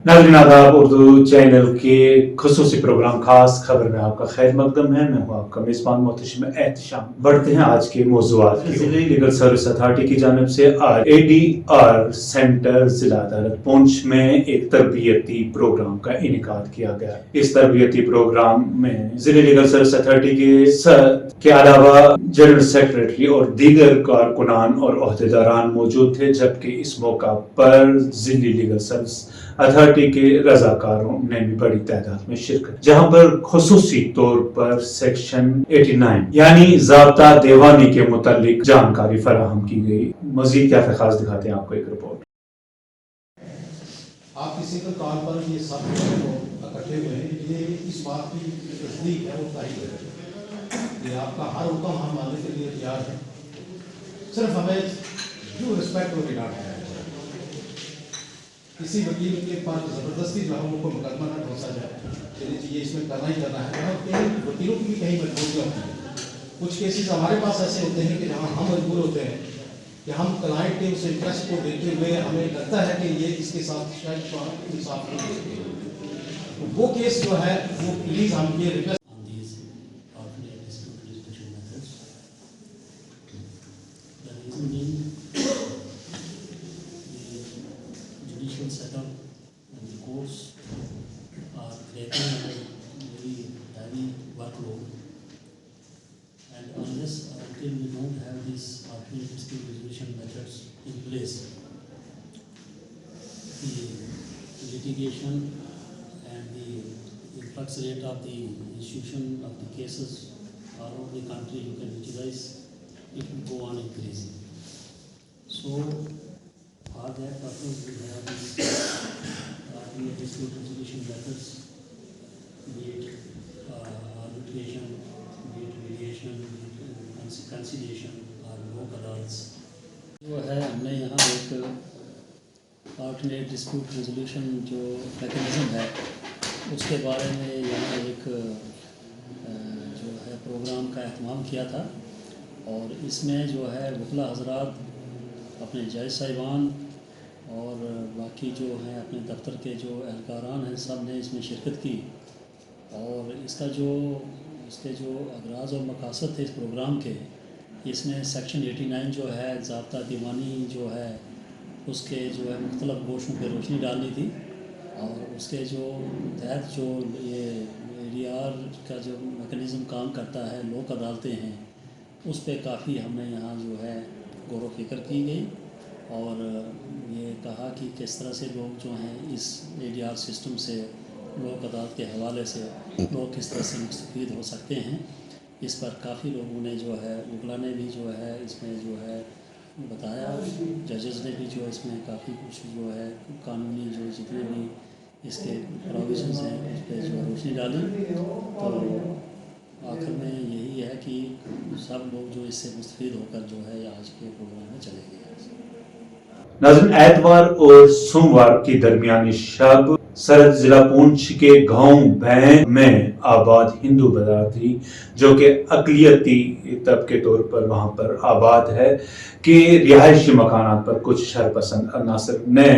नाज़रीन आदाब, उर्दू चैनल के खुसूसी प्रोग्राम खास खबर में आपका खैर मकदम है। मैं हूँ आपका मेज़बान मोहतशिम एहतिशाम। बढ़ते हैं आज के मौज़ूआत की। ज़िले लीगल सर्विस अथॉरिटी की जानिब से आज ADR सेंटर जिला अदालत पुंछ में एक तरबियती प्रोग्राम का इनेकाद किया गया। इस तरबियती प्रोग्राम में जिले लीगल सर्विस अथॉरिटी के सदर के अलावा जनरल सेक्रेटरी और दीगर कारकुनान और ओहदेदारान मौजूद थे, जबकि इस मौका पर जिले लीगल सर्विस अथॉरिटी के रजाकारों ने भी बड़ी तादाद में शिरकत, जहां पर खुसूसी तौर पर सेक्शन 89 यानी ज़ाब्ता देवानी के मुतालिक जानकारी फराहम की गई। मजीद क्या खास दिखाते हैं आपको एक रिपोर्ट। आप किसी के तौर पर ये सब लोग इकट्ठे हुए हैं, ये इस बात की तस्दीक है, वो तारीफ है, ये आपका हर हुक्म हम मानने के लिए तैयार है। सिर्फ हमें ड्यू रिस्पेक्ट और रिगार्ड है। किसी वकील के पास ज़बरदस्ती जो है उनको मुकदमा न ठोसा जाए, चलिए ये इसमें करना ही करना है। और कई वकीलों की भी कहीं मजबूरियाँ होती हैं। कुछ केसेस हमारे पास ऐसे होते हैं कि जहाँ हम मजबूर होते हैं कि हम क्लाइंट के उस इंटरेस्ट को देखते हुए हमें लगता है कि ये इसके साथ शायद इंसाफ नहीं देते, तो वो केस जो है वो प्लीज़ हम ये request setup and the courts are creating a very heavy workload, and unless until we don't have these alternate dispute resolution methods in place, the litigation and the influx rate of the institution of the cases all over the country, you can visualize it will go on increasing. So for that purpose, we have these dispute resolution methods, be it arbitration, be it mediation, be it conciliation or लोक अदालत। जो है हमने यहाँ एक alternate dispute resolution जो mechanism है उसके बारे में यहाँ एक जो है प्रोग्राम का एहतमाम किया था, और इसमें जो है वकील हज़रात अपने जज साहिबान और बाकी जो हैं अपने दफ्तर के जो एहलकारान हैं सब ने इसमें शिरकत की। और इसके जो अगराज़ और मकासद थे इस प्रोग्राम के, इसमें सेक्शन 89 जो है ज़ाब्ता दीवानी जो है उसके जो है मुख्तलिफ़ गोशों पर रोशनी डालनी थी, और उसके जो तहत जो ये ADR का जो मैकेनिज़्म काम करता है, लोक अदालतें हैं, उस पर काफ़ी हमने यहाँ जो है गौर व फिक्र की गई, और ये कहा कि किस तरह से लोग जो हैं इस ADR सिस्टम से लोक अदालत के हवाले से लोग किस तरह से मुस्तफ़ीद हो सकते हैं। इस पर काफ़ी लोगों ने जो है वकीला ने भी जो है इसमें जो है बताया, जजेस ने भी जो इसमें काफ़ी कुछ जो है कानूनी जो जितने भी इसके प्रोविजंस हैं उस पर जो रोशनी डाली। तो आखिर में यही है कि सब लोग जो इससे मुस्तफ़ीद होकर जो है आज के प्रोग्राम में चले गए। नाज़रीन, एतवार और सोमवार की दरमियानी शब सरहद जिला पुंछ के गांव भैं में आबाद हिंदू बरादरी, जो कि अक़लियती तबके तौर पर वहां पर आबाद है, कि रिहायशी मकानात पर कुछ शरपसंद अनासर ने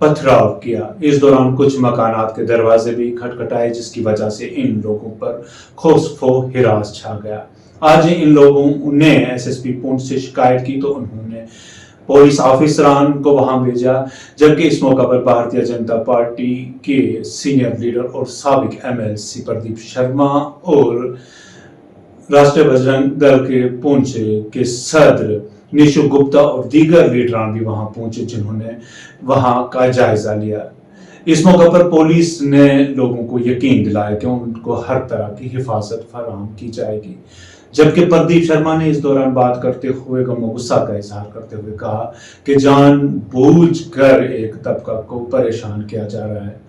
पथराव किया। इस दौरान कुछ मकानात के दरवाजे भी खटखटाए, जिसकी वजह से इन लोगों पर खौफ हिरास छा गया। आज इन लोगों ने SSP पुंछ से शिकायत की तो उन्होंने पुलिस ऑफिसरान को वहां भेजा, जबकि इस मौका पर भारतीय जनता पार्टी के सीनियर लीडर और साबिक MLC प्रदीप शर्मा और राष्ट्रीय बजरंग दल के पुंछ के सदर निशु गुप्ता और दीगर लीडरान भी वहां पहुंचे, जिन्होंने वहां का जायजा लिया। इस मौका पर पुलिस ने लोगों को यकीन दिलाया कि उनको हर तरह की हिफाजत फराहम की जाएगी, जबकि प्रदीप शर्मा ने इस दौरान बात करते हुए गम गुस्सा का इजहार करते हुए कहा कि जानबूझकर एक तबका को परेशान किया जा रहा है।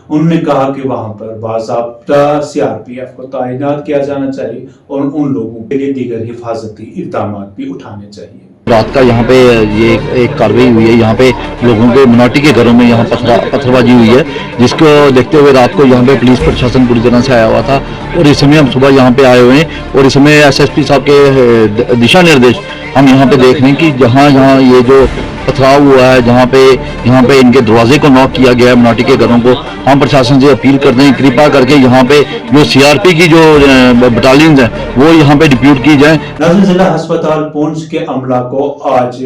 उन्होंने कहा कि वहां पर बाज़ाब्ता CRPF को तैनात किया जाना चाहिए और उन लोगों के लिए दीगर हिफाजती इक़दाम भी उठाने चाहिए। रात का यहाँ पे ये एक कार्रवाई हुई है, यहाँ पे लोगों के मिनोरिटी के घरों में यहाँ पत्थरबाजी हुई है, जिसको देखते हुए रात को यहाँ पे पुलिस प्रशासन पूरी तरह से आया हुआ था, और इस समय हम सुबह यहाँ पे आए हुए हैं, और इस समय SSP साहब के दिशा निर्देश हम यहाँ पे देख रहे हैं कि जहाँ जहाँ ये जो पथराव हुआ है, जहाँ पे इनके दरवाजे को नॉक किया गया है मिnority के घरों को। हम प्रशासन से अपील करते हैं कृपा करके यहाँ पे जो CRP की जो बटालियन है वो यहाँ पे डिप्यूट की जाए। नाज़रीन, जिला अस्पताल पूंछ के अमला को आज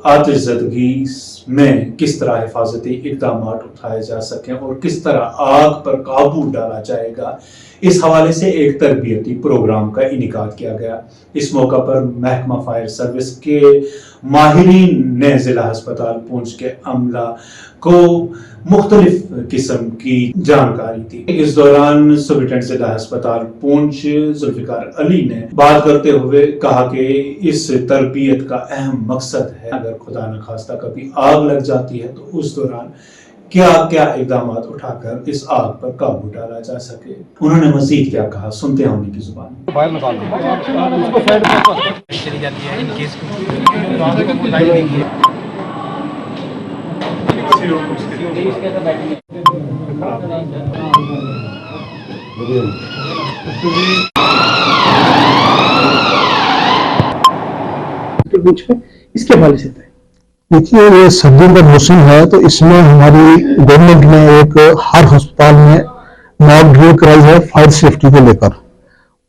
आतिशज़दगी में किस तरह हिफाजती इक़दाम उठाए जा सकें और किस तरह आग पर काबू डाला जाएगा, इस हवाले से एक तरबियती प्रोग्राम का इनेकाद किया गया। इस मौका पर महकमा फायर सर्विस के माहिरीन ने जिला अस्पताल पूंछ के अमला को मुख्तलिफ किस्म की जानकारी दी। इस दौरान सुपरिटेंडेंट जिला अस्पताल पूंछ जुल्फिकार अली ने बात करते हुए कहा कि इस तरबियत का अहम मकसद है, अगर खुदा न खास्ता कभी आग लग जाती है तो उस दौरान क्या क्या इकदाम उठाकर इस आग पर काबू डाला जा सके। उन्होंने मजीद क्या कहा, सुनते हैं उन्हीं की जुबान। चली जाती है इन केस इसके हवाले से देखिए, ये सर्दियों का मौसम है तो इसमें हमारी गवर्नमेंट ने एक हर अस्पताल में मॉक ड्रिल कराई है फायर सेफ्टी को लेकर।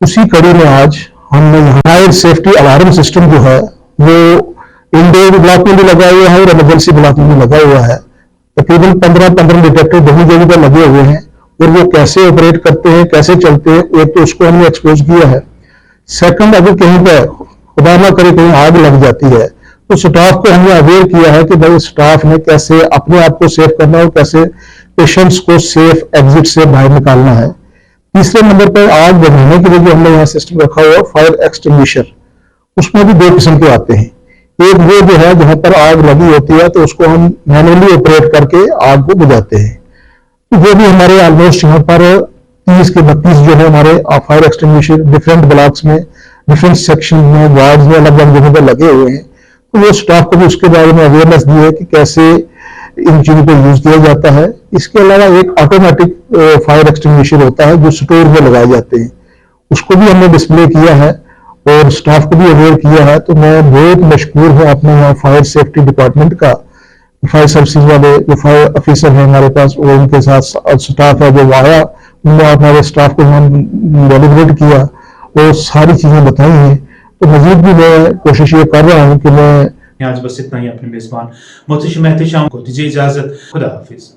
उसी कड़ी में आज हमने यहाँ फायर सेफ्टी अलार्म सिस्टम जो है वो इंडोर ब्लॉक में भी लगा हुआ है और इमरजेंसी ब्लॉक में भी लगा हुआ है। तकरीबन 15 डिटेक्टर दोनों जगह पर लगे हुए हैं और वो कैसे ऑपरेट करते हैं, कैसे चलते हैं, एक तो उसको हमने एक्सपोज किया है। सेकंड, अगर कहीं पर खुदा ना करे कहीं आग लग जाती है तो स्टाफ को हमने अवेयर किया है कि भाई स्टाफ ने कैसे अपने आप को सेफ करना है और कैसे पेशेंट्स को सेफ एग्जिट से बाहर निकालना है। तीसरे नंबर पर आग बुझाने के लिए जो हमने यहाँ सिस्टम रखा हुआ है फायर एक्सटिंग्विशर, उसमें भी 2 किस्म के आते हैं। एक वो जो है जहां पर आग लगी होती है तो उसको हम मैनुअली ऑपरेट करके आग को बुझाते हैं। तो वो भी हमारे ऑलमोस्ट यहाँ पर 30 के 32 जो है हमारे फायर एक्सटिंग्विशर डिफरेंट ब्लॉक्स में, डिफरेंट सेक्शन में, वार्ड में अलग अलग जगह पर लगे हुए हैं। तो वो स्टाफ को भी उसके बारे में अवेयरनेस दी है कि कैसे इन चीजों को यूज किया जाता है। इसके अलावा एक ऑटोमेटिक फायर एक्सटिंग्विशर होता है जो स्टोर में लगाए जाते हैं, उसको भी हमने डिस्प्ले किया है और स्टाफ को भी अवेयर किया है। तो मैं बहुत मशहूर हूँ अपने यहाँ फायर सेफ्टी डिपार्टमेंट का। फायर सर्विसेज वाले जो फायर ऑफिसर हैं हमारे पास, वो उनके साथ स्टाफ है जो आया, उन्होंने हमारे स्टाफ को डेलीब्रेट किया और सारी चीजें बताई हैं। तो मजीद भी मैं कोशिश ये कर रहा हूँ कि मैं आज बस इतना ही। अपने मेजबान मोहतशिम एहतशाम को दीजिए इजाजत। खुदा हाफिज।